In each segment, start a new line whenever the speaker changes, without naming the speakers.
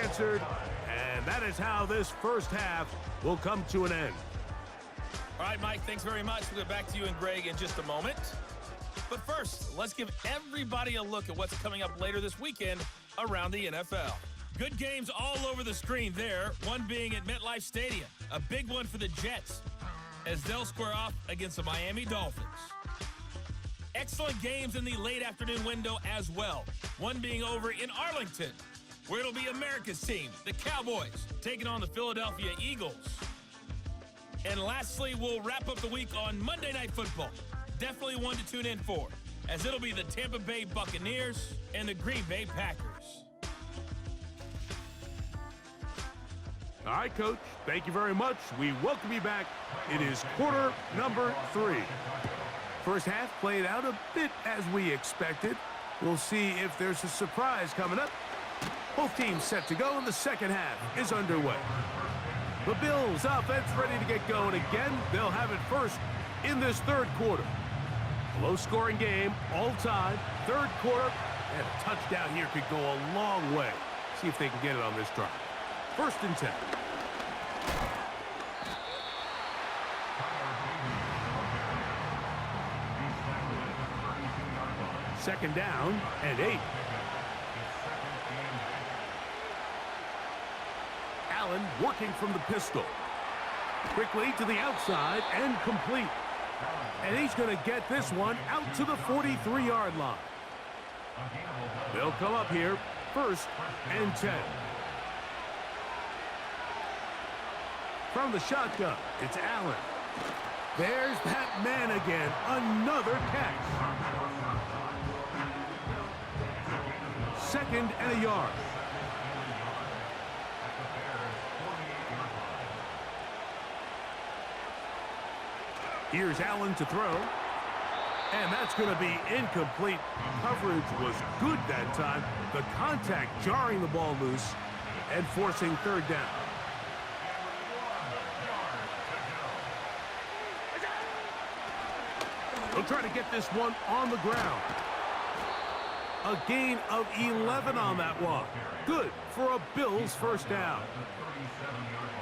answered, and that is how this first half will come to an end.
All right, Mike, thanks very much. We'll get back to you and Greg in just a moment. But first, let's give everybody a look at what's coming up later this weekend around the NFL. Good games all over the screen there, one being at MetLife Stadium. A big one for the Jets as they'll square off against the Miami Dolphins. Excellent games in the late afternoon window as well, one being over in Arlington, where it'll be America's team, the Cowboys, taking on the Philadelphia Eagles. And lastly, we'll wrap up the week on Monday Night Football. Definitely one to tune in for, as it'll be the Tampa Bay Buccaneers and the Green Bay Packers.
All right, Coach, thank you very much. We welcome you back. It is quarter number 3. First half played out a bit as we expected. We'll see if there's a surprise coming up. Both teams set to go, and the second half is underway. The Bills offense ready to get going again. They'll have it first in this third quarter. Low-scoring game all time. Third quarter, and a touchdown here could go a long way. See if they can get it on this drive. First and 10. Second down and 8. Allen working from the pistol. Quickly to the outside and complete. And he's going to get this one out to the 43-yard line. They'll come up here first and 10. From the shotgun, it's Allen. There's that man again. Another catch. Second and a yard. Here's Allen to throw. And that's going to be incomplete. Coverage was good that time. The contact jarring the ball loose and forcing third down. They'll try to get this one on the ground. A gain of 11 on that one. Good for a Bills first down.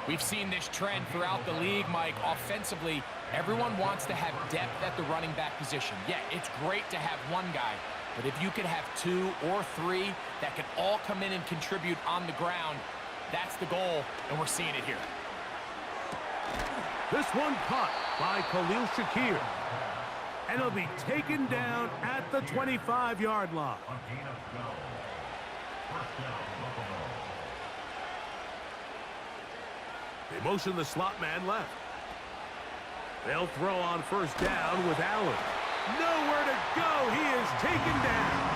We've seen this trend throughout the league, Mike. Offensively, everyone wants to have depth at the running back position. Yeah, it's great to have one guy, but if you could have 2 or 3 that can all come in and contribute on the ground, that's the goal, and we're seeing it here.
This one caught by Khalil Shakir. And he'll be taken down at the 25-yard line. They motion the slot man left. They'll throw on first down with Allen. Nowhere to go. He is taken down.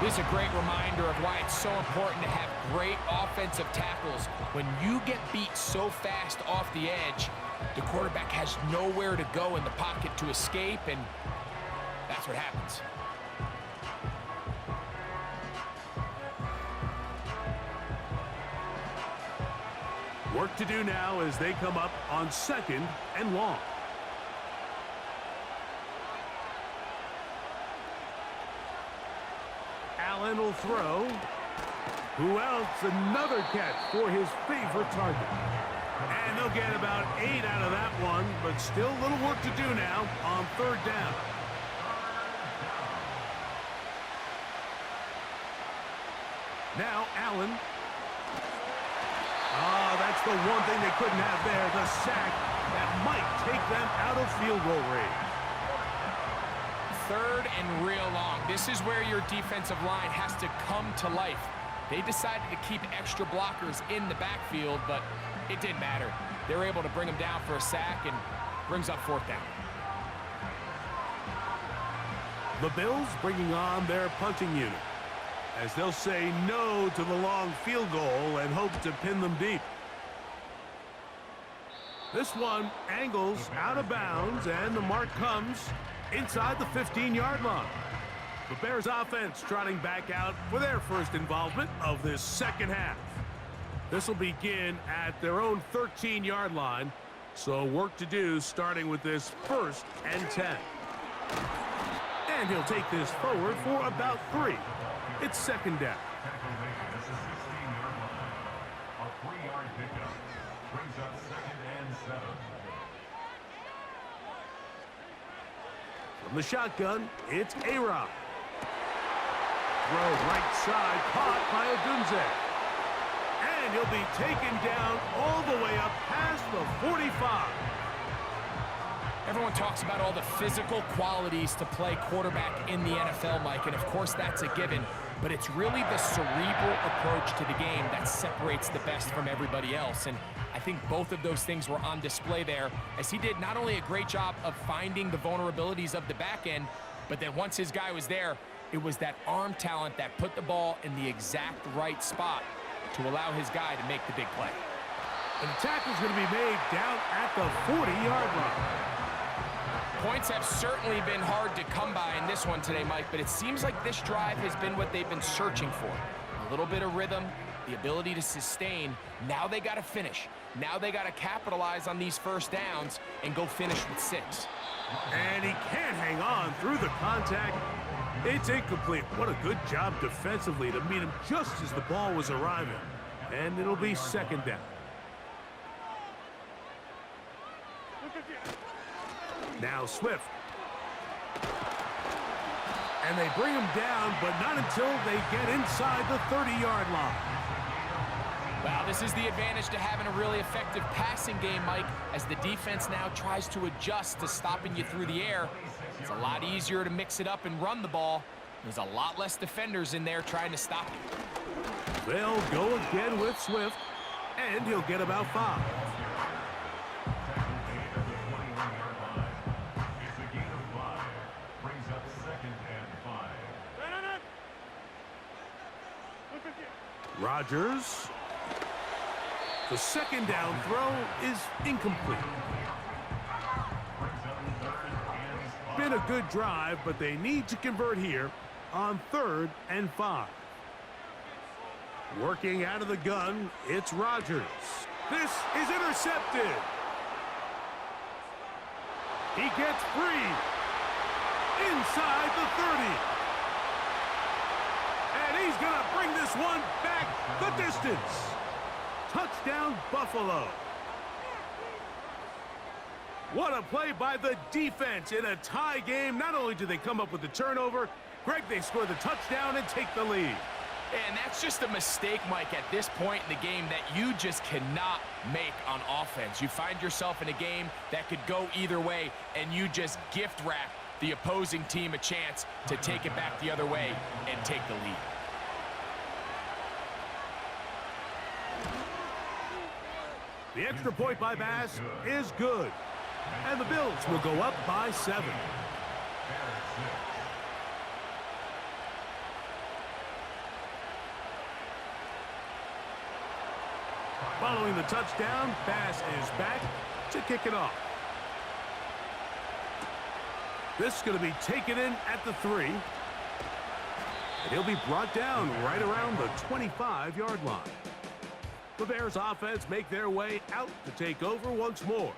This is a great reminder of why it's so important to have great offensive tackles. When you get beat so fast off the edge, the quarterback has nowhere to go in the pocket to escape, and that's what happens.
Work to do now as they come up on second and long. Allen will throw. Who else? Another catch for his favorite target. And they'll get about 8 out of that one, but still a little work to do now on third down. Now Allen. That's the one thing they couldn't have there, the sack that might take them out of field goal range.
Third and real long. This is where your defensive line has to come to life. They decided to keep extra blockers in the backfield, but it didn't matter. They were able to bring him down for a sack and brings up fourth down.
The Bills bringing on their punting unit as they'll say no to the long field goal and hope to pin them deep. This one angles out of bounds, and the mark comes inside the 15-yard line. The Bears offense trotting back out for their first involvement of this second half. This will begin at their own 13-yard line, so work to do starting with this first and 10. And he'll take this forward for about 3. It's second down.
A 3-yard pickup brings up 2nd and 7.
From the shotgun, it's A-Rod. Throw right side, caught by Odunze. And he'll be taken down all the way up past the 45.
Everyone talks about all the physical qualities to play quarterback in the NFL, Mike, and of course that's a given, but it's really the cerebral approach to the game that separates the best from everybody else, and I think both of those things were on display there, as he did not only a great job of finding the vulnerabilities of the back end, but then once his guy was there, it was that arm talent that put the ball in the exact right spot to allow his guy to make the big play.
And the tackle's going to be made down at the 40-yard line.
Points have certainly been hard to come by in this one today, Mike, but it seems like this drive has been what they've been searching for. A little bit of rhythm, the ability to sustain. Now they got to finish. Now they got to capitalize on these first downs and go finish with 6.
And he can't hang on through the contact. It's incomplete. What a good job defensively to meet him just as the ball was arriving. And it'll be 2nd down. Now Swift. And they bring him down, but not until they get inside the 30-yard line.
Well, this is the advantage to having a really effective passing game, Mike, as the defense now tries to adjust to stopping you through the air. It's a lot easier to mix it up and run the ball. There's a lot less defenders in there trying to stop you.
They'll go again with Swift, and he'll get about 5. Rodgers. The 2nd down throw is incomplete. Been a good drive, but they need to convert here on 3rd and 5. Working out of the gun, it's Rodgers. This is intercepted. He gets free inside the 30. And he's going to bring this one back the distance. Touchdown, Buffalo. What a play by the defense in a tie game. Not only do they come up with the turnover, Greg, they score the touchdown and take the lead.
And that's just a mistake, Mike, at this point in the game that you just cannot make on offense. You find yourself in a game that could go either way, and you just gift wrap the opposing team a chance to take it back the other way and take the lead.
The extra point by Bass is good. And the Bills will go up by 7. Following the touchdown, Bass is back to kick it off. This is going to be taken in at the 3. And he'll be brought down right around the 25-yard line. The Bears offense make their way out to take over once more.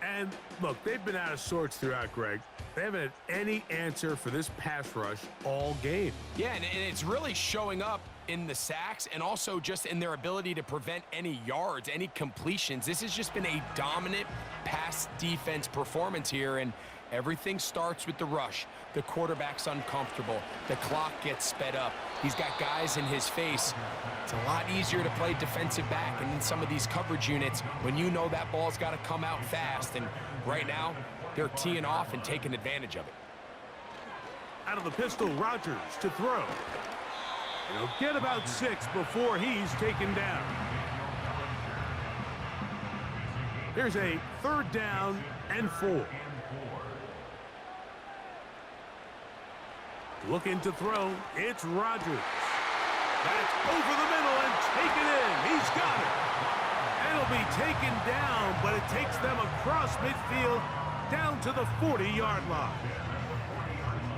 And look, they've been out of sorts throughout, Greg. They haven't had any answer for this pass rush all game.
Yeah, and it's really showing up in the sacks and also just in their ability to prevent any yards, any completions. This has just been a dominant pass defense performance here, and everything starts with the rush. The quarterback's uncomfortable. The clock gets sped up. He's got guys in his face. It's a lot easier to play defensive back and in some of these coverage units when you know that ball's got to come out fast. And right now, they're teeing off and taking advantage of it.
Out of the pistol, Rodgers to throw. And he'll get about 6 before he's taken down. Here's a 3rd down and 4. Looking to throw, it's Rodgers. That's over the middle and taken in. He's got it. And it'll be taken down, but it takes them across midfield down to the 40-yard line.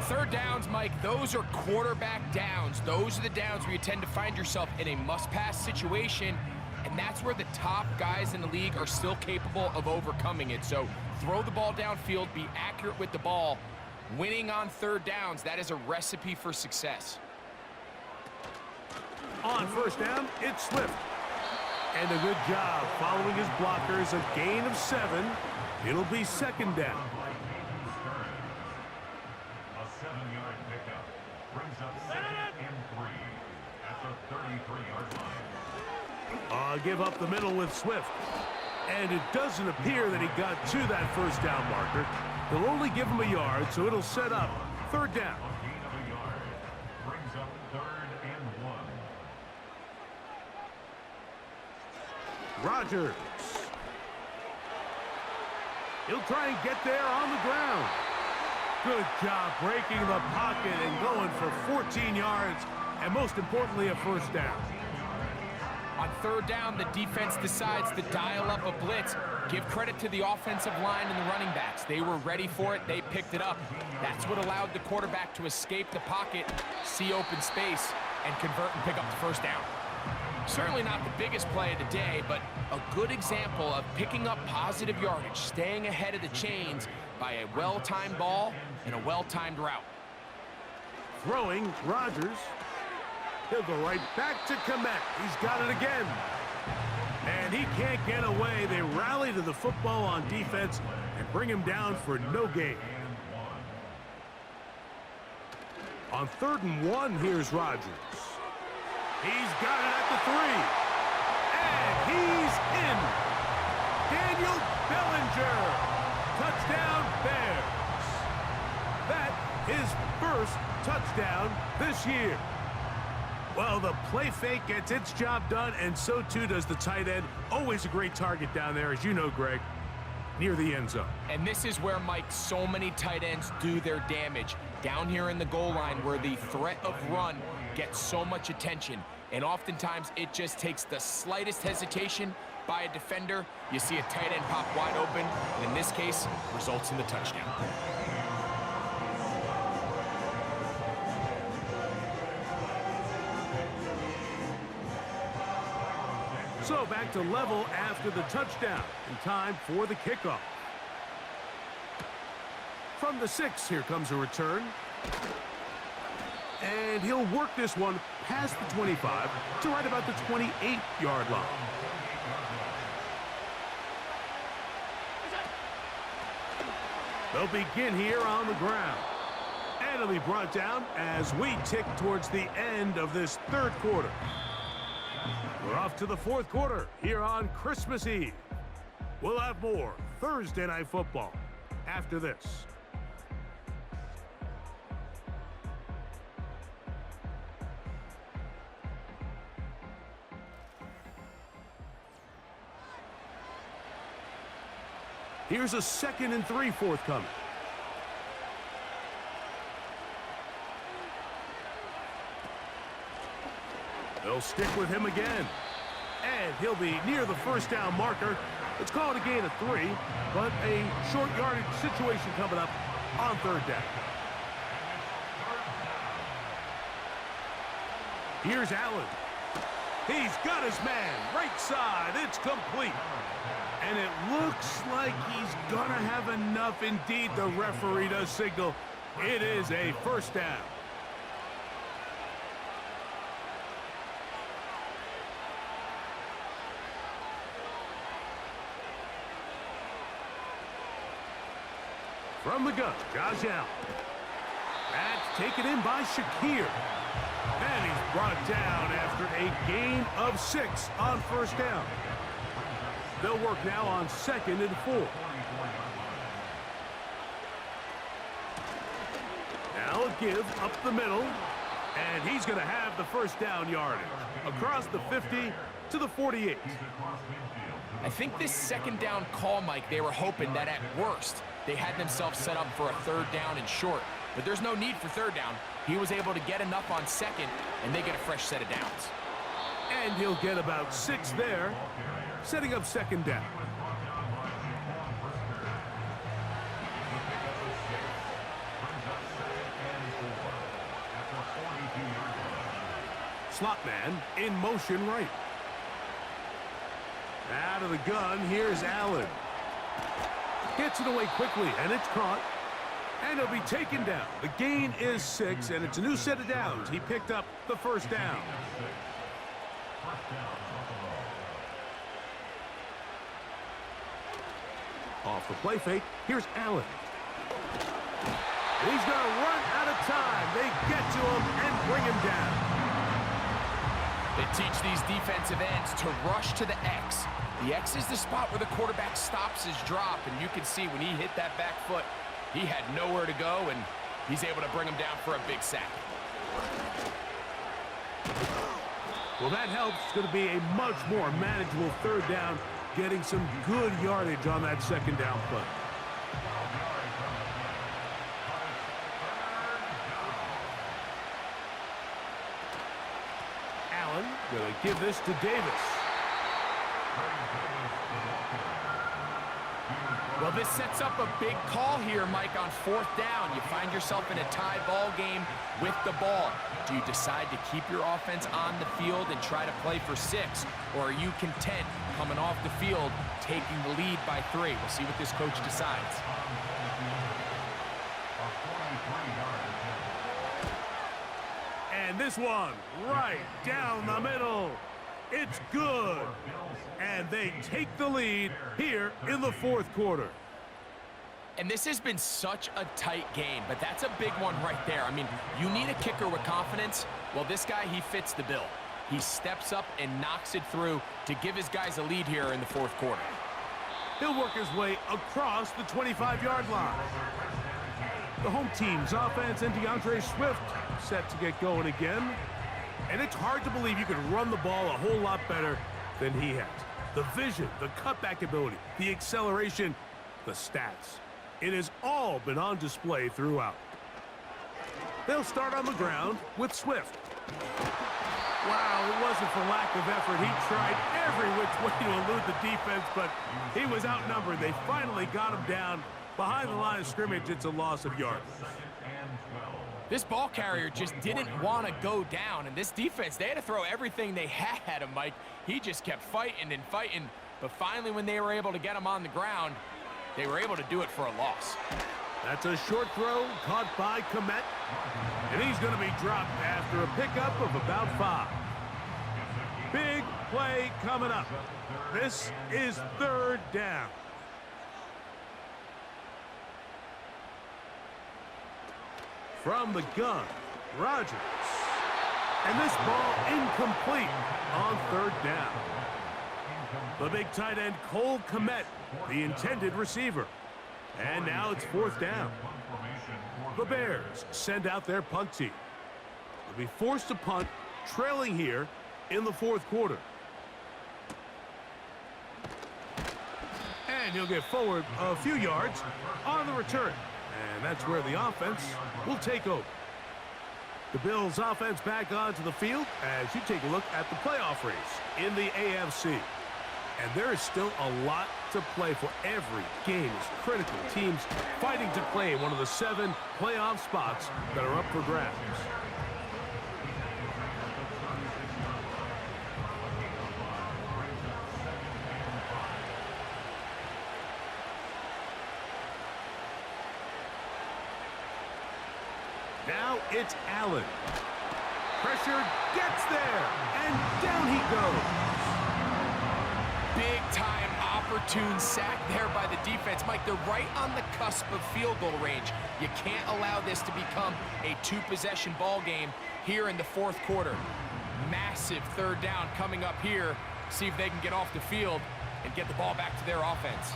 3rd downs, Mike, those are quarterback downs. Those are the downs where you tend to find yourself in a must-pass situation, and that's where the top guys in the league are still capable of overcoming it. So throw the ball downfield, be accurate with the ball. Winning on 3rd downs, that is a recipe for success.
On first down, it's Swift. And a good job following his blockers, a gain of 7. It'll be second down.
A 7-yard pickup brings up 2nd and 3 at the 33-yard line.
Give up the middle with Swift. And it doesn't appear that he got to that first down marker. They'll only give him a yard, so it'll set up third down.
A gain of a yard brings up 3rd and 1.
Rodgers. He'll try and get there on the ground. Good job breaking the pocket and going for 14 yards, and most importantly, a first down.
On third down, the defense decides to dial up a blitz. Give credit to the offensive line and the running backs. They were ready for it. They picked it up. That's what allowed the quarterback to escape the pocket, see open space, and convert and pick up the first down. Certainly not the biggest play of the day, but a good example of picking up positive yardage, staying ahead of the chains by a well-timed ball and a well-timed route.
Throwing, Rodgers. He'll go right back to Kmet. He's got it again. And he can't get away. They rally to the football on defense and bring him down for no gain. On 3rd and 1, here's Rodgers. He's got it at the 3. And he's in. Daniel Bellinger. Touchdown, Bears. That is first touchdown this year. Well, the play fake gets its job done, and so too does the tight end. Always a great target down there, as you know, Greg, near the end zone.
And this is where, Mike, so many tight ends do their damage. Down here in the goal line where the threat of run gets so much attention. And oftentimes it just takes the slightest hesitation by a defender. You see a tight end pop wide open, and in this case, results in the touchdown.
So back to level after the touchdown, and time for the kickoff. From the 6, here comes a return. And he'll work this one past the 25 to right about the 28-yard line. They'll begin here on the ground. And it'll be brought down as we tick towards the end of this third quarter. We're off to the fourth quarter here on Christmas Eve. We'll have more Thursday Night Football after this. Here's a 2nd and 3 forthcoming. They'll stick with him again. And he'll be near the first down marker. Let's call it a gain of 3, but a short yardage situation coming up on third down. Here's Allen. He's got his man, right side. It's complete. And it looks like he's gonna have enough. Indeed, the referee does signal. It is a first down. From the gun, Josh Allen. That's taken in by Shakir. And he's brought down after a gain of 6 on first down. They'll work now on 2nd and 4. Now a give up the middle. And he's going to have the first down yardage. Across the 50 to the 48.
I think this second down call, Mike, they were hoping that at worst, they had themselves set up for a third down and short. But there's no need for third down. He was able to get enough on 2nd, and they get a fresh set of downs.
And he'll get about 6 there, setting up 2nd down. Slot man in motion right. Out of the gun, here's Allen. Gets it away quickly, and it's caught. And it'll be taken down. The gain is 6, and it's a new set of downs. He picked up the first down.
First down, Buffalo.
Off the play fake, here's Allen. He's going to run out of time. They get to him and bring him down.
They teach these defensive ends to rush to the X. The X is the spot where the quarterback stops his drop, and you can see when he hit that back foot, he had nowhere to go, and he's able to bring him down for a big sack.
Well, that helps. It's going to be a much more manageable third down, getting some good yardage on that second down play. Allen going to give this to Davis.
Well, this sets up a big call here, Mike, on fourth down. You find yourself in a tie ball game with the ball. Do you decide to keep your offense on the field and try to play for 6? Or are you content coming off the field, taking the lead by 3? We'll see what this coach decides.
And this one right down the middle. It's good. And they take the lead here in the fourth quarter.
And this has been such a tight game, but that's a big one right there. I mean, you need a kicker with confidence. Well, this guy, he fits the bill. He steps up and knocks it through to give his guys a lead here in the fourth quarter.
He'll work his way across the 25-yard line. The home team's offense and DeAndre Swift set to get going again. And it's hard to believe you could run the ball a whole lot better than he has. The vision, the cutback ability, the acceleration, the stats. It has all been on display throughout. They'll start on the ground with Swift. Wow, it wasn't for lack of effort. He tried every which way to elude the defense, but he was outnumbered. They finally got him down behind the line of scrimmage. It's a loss of yards.
This ball carrier just didn't want to go down, and this defense, they had to throw everything they had at him, Mike. He just kept fighting and fighting, but finally when they were able to get him on the ground, they were able to do it for a loss.
That's a short throw caught by Komet, and he's going to be dropped after a pickup of about 5. Big play coming up. This is third down. From the gun, Rodgers. And this ball incomplete on third down. The big tight end, Cole Komet, the intended receiver. And now it's fourth down. The Bears send out their punt team. They'll be forced to punt, trailing here in the fourth quarter. And he'll get forward a few yards on the return. And that's where the offense will take over. The Bills' offense back onto the field as you take a look at the playoff race in the AFC. And there is still a lot to play for. Every game is critical. Teams fighting to claim one of the 7 playoff spots that are up for grabs. Now it's Allen. Pressure gets there, and down he goes.
Big-time opportune sack there by the defense. Mike, they're right on the cusp of field goal range. You can't allow this to become a 2-possession ball game here in the fourth quarter. Massive third down coming up here. See if they can get off the field and get the ball back to their offense.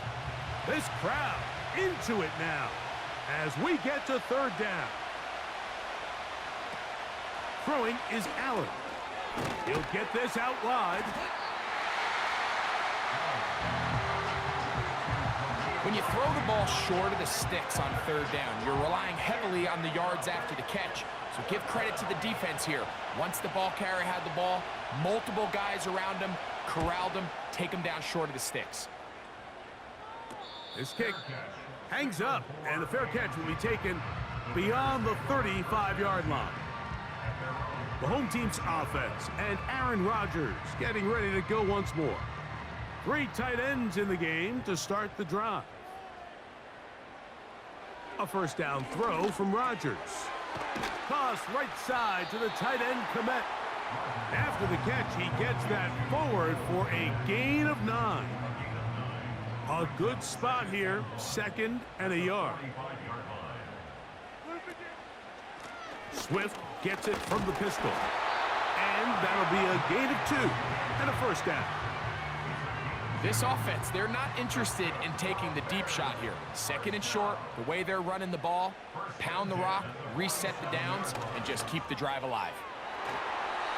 This crowd into it now as we get to third down. Throwing is Allen. He'll get this out wide.
When you throw the ball short of the sticks on third down, you're relying heavily on the yards after the catch. So give credit to the defense here. Once the ball carrier had the ball, multiple guys around him, corralled him, take him down short of the sticks.
This kick hangs up, and the fair catch will be taken beyond the 35-yard line. The home team's offense and Aaron Rodgers getting ready to go once more. 3 tight ends in the game to start the drive. A first down throw from Rodgers. Toss right side to the tight end, Komet. After the catch, he gets that forward for a gain of 9. A good spot here, 2nd and a yard. Swift gets it from the pistol. And that'll be a gain of 2 and a first down.
This offense, they're not interested in taking the deep shot here. 2nd and short, the way they're running the ball, pound the rock, reset the downs, and just keep the drive alive.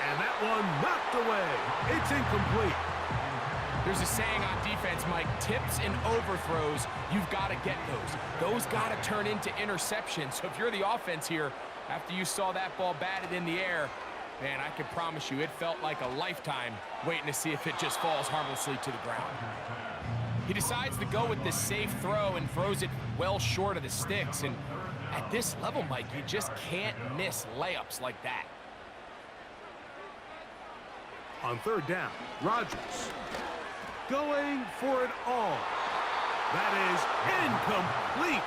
And that one knocked away. It's incomplete.
There's a saying on defense, Mike, tips and overthrows, you've got to get those. Those got to turn into interceptions. So if you're the offense here, after you saw that ball batted in the air, man, I can promise you it felt like a lifetime waiting to see if it just falls harmlessly to the ground. He decides to go with this safe throw and throws it well short of the sticks. And at this level, Mike, you just can't miss layups like that.
On 3rd down, Rodgers going for it all. That is incomplete.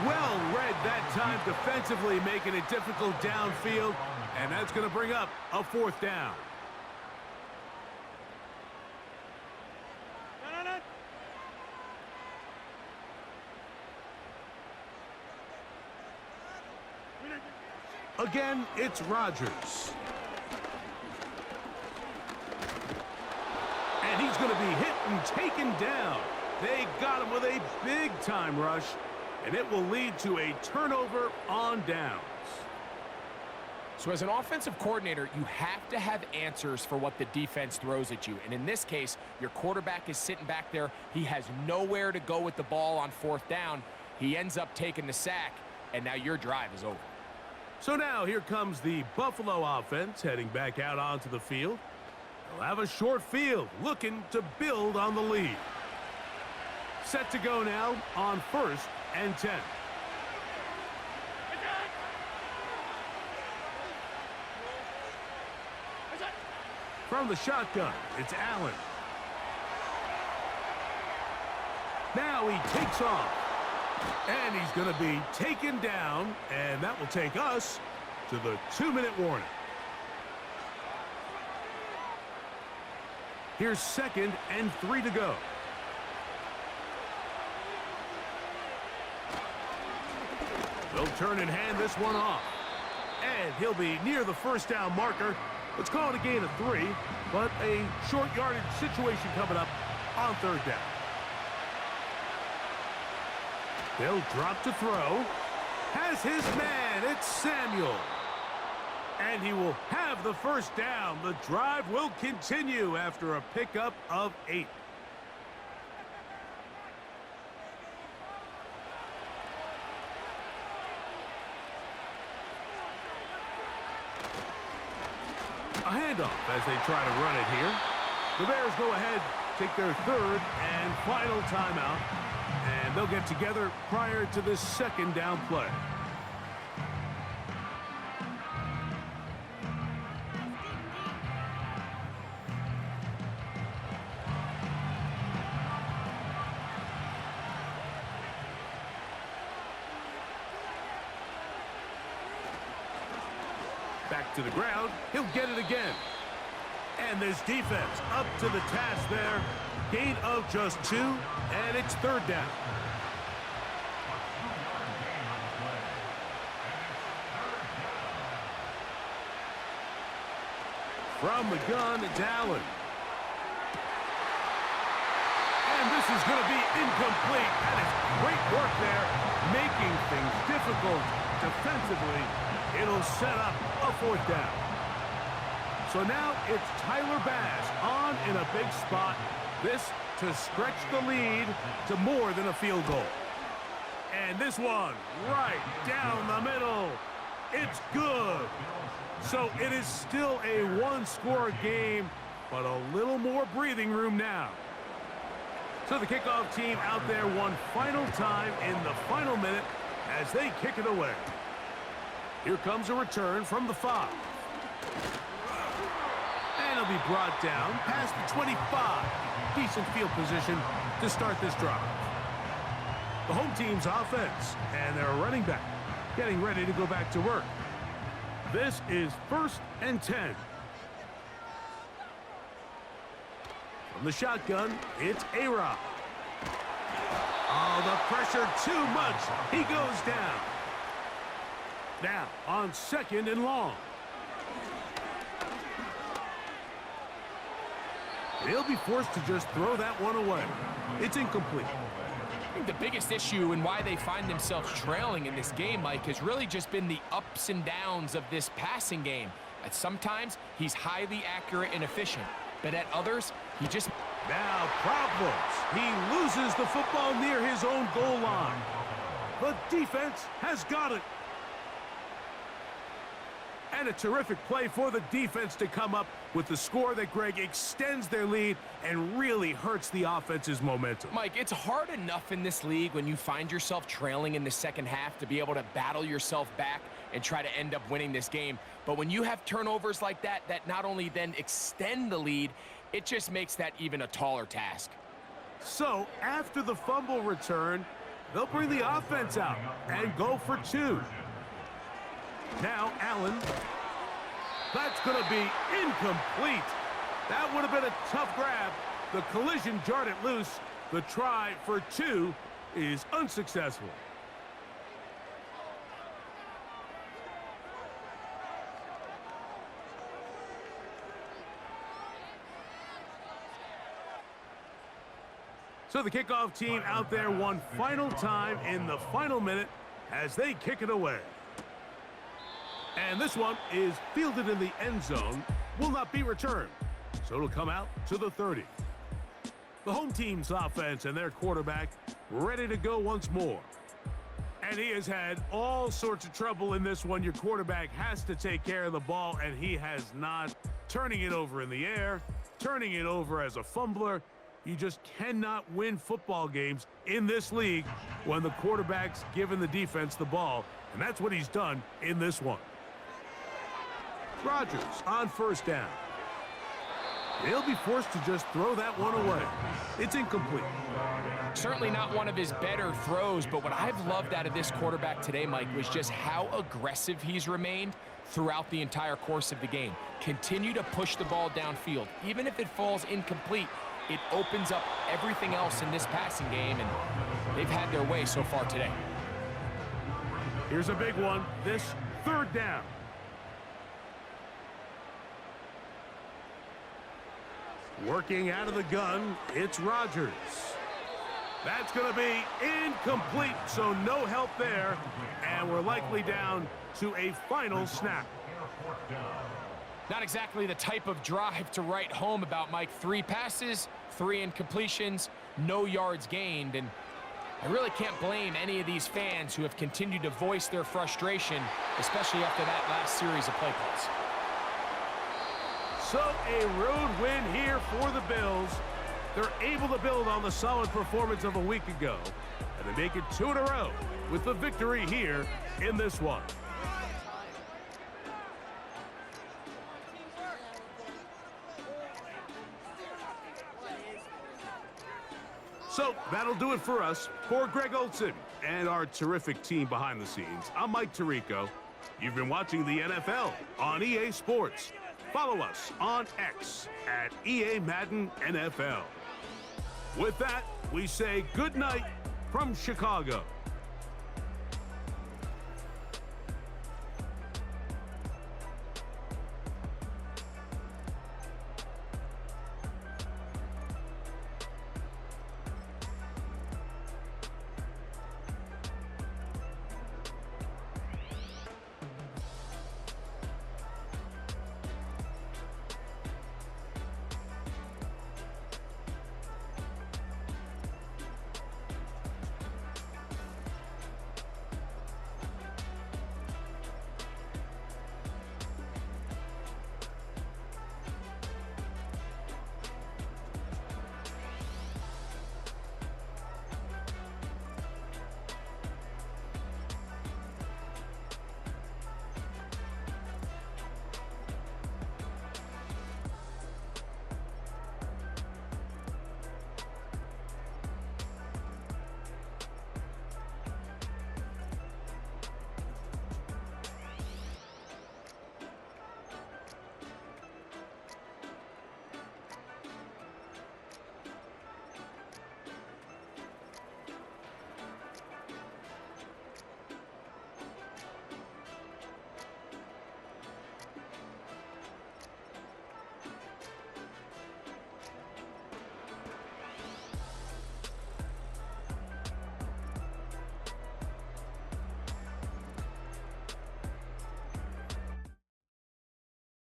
Well read that time defensively, making it difficult downfield, and that's going to bring up a 4th down. Again, it's Rodgers. And he's going to be hit and taken down. They got him with a big-time rush, and it will lead to a turnover on downs.
So as an offensive coordinator, you have to have answers for what the defense throws at you. And in this case, your quarterback is sitting back there. He has nowhere to go with the ball on 4th down. He ends up taking the sack, and now your drive is over.
So now here comes the Buffalo offense heading back out onto the field. They'll have a short field, looking to build on the lead. Set to go now on 1st and 10. From the shotgun, it's Allen. Now he takes off. And he's going to be taken down, and that will take us to the 2-minute warning. Here's 2nd and 3 to go. They'll turn and hand this one off. And he'll be near the 1st down marker. Let's call it a gain of 3, but a short yardage situation coming up on 3rd down. They'll drop to throw. Has his man. It's Samuel. And he will have the 1st down. The drive will continue after a pickup of 8. A handoff as they try to run it here. The Bears go ahead, take their 3rd and final timeout. And they'll get together prior to this 2nd down play. Back to the ground. He'll get it again. And this defense up to the task there. Gain of just 2, and it's 3rd down. From the gun, it's Allen. And this is going to be incomplete. That is great work there, making things difficult defensively. It'll set up a 4th down. So now it's Tyler Bass on in a big spot. This to stretch the lead to more than a field goal. And this one right down the middle. It's good. So it is still a 1-score game, but a little more breathing room now. So the kickoff team out there one final time in the final minute as they kick it away. Here comes a return from the 5. And it'll be brought down past the 25. Decent field position to start this drive. The home team's offense and their running back getting ready to go back to work. This is 1st and 10. In the shotgun, it's A-Rod. Oh, the pressure too much. He goes down. Now on 2nd and long. They'll be forced to just throw that one away. It's incomplete.
I think the biggest issue and why they find themselves trailing in this game, Mike, has really just been the ups and downs of this passing game. At sometimes, he's highly accurate and efficient, but at others, he just...
Now problems. He loses the football near his own goal line. The defense has got it. And a terrific play for the defense to come up with the score that, Greg, extends their lead and really hurts the offense's momentum.
Mike, it's hard enough in this league when you find yourself trailing in the second half to be able to battle yourself back and try to end up winning this game. But when you have turnovers like that, that not only then extend the lead, it just makes that even a taller task.
So, after the fumble return, they'll bring the offense out and go for 2. Now, Allen. That's going to be incomplete. That would have been a tough grab. The collision jarred it loose. The try for 2 is unsuccessful. So the kickoff team out there one final time in the final minute as they kick it away. And this one is fielded in the end zone, will not be returned. So it'll come out to the 30. The home team's offense and their quarterback ready to go once more. And he has had all sorts of trouble in this one. Your quarterback has to take care of the ball, and he has not. Turning it over in the air, turning it over as a fumbler. You just cannot win football games in this league when the quarterback's giving the defense the ball. And that's what he's done in this one. Rodgers on 1st down. They'll be forced to just throw that one away. It's incomplete.
Certainly not one of his better throws, but what I've loved out of this quarterback today, Mike, was just how aggressive he's remained throughout the entire course of the game. Continue to push the ball downfield. Even if it falls incomplete, it opens up everything else in this passing game, and they've had their way so far today.
Here's a big one. This 3rd down. Working out of the gun, it's Rodgers. That's going to be incomplete, so no help there. And we're likely down to a final snap.
Not exactly the type of drive to write home about, Mike. 3 passes, 3 incompletions, no yards gained. And I really can't blame any of these fans who have continued to voice their frustration, especially after that last series of play calls.
So a road win here for the Bills. They're able to build on the solid performance of a week ago, and they make it 2 in a row with the victory here in this one. So that'll do it for us. For Greg Olsen and our terrific team behind the scenes, I'm Mike Tirico. You've been watching the NFL on EA Sports. Follow us on X at EA Madden NFL. With that, we say good night from Chicago.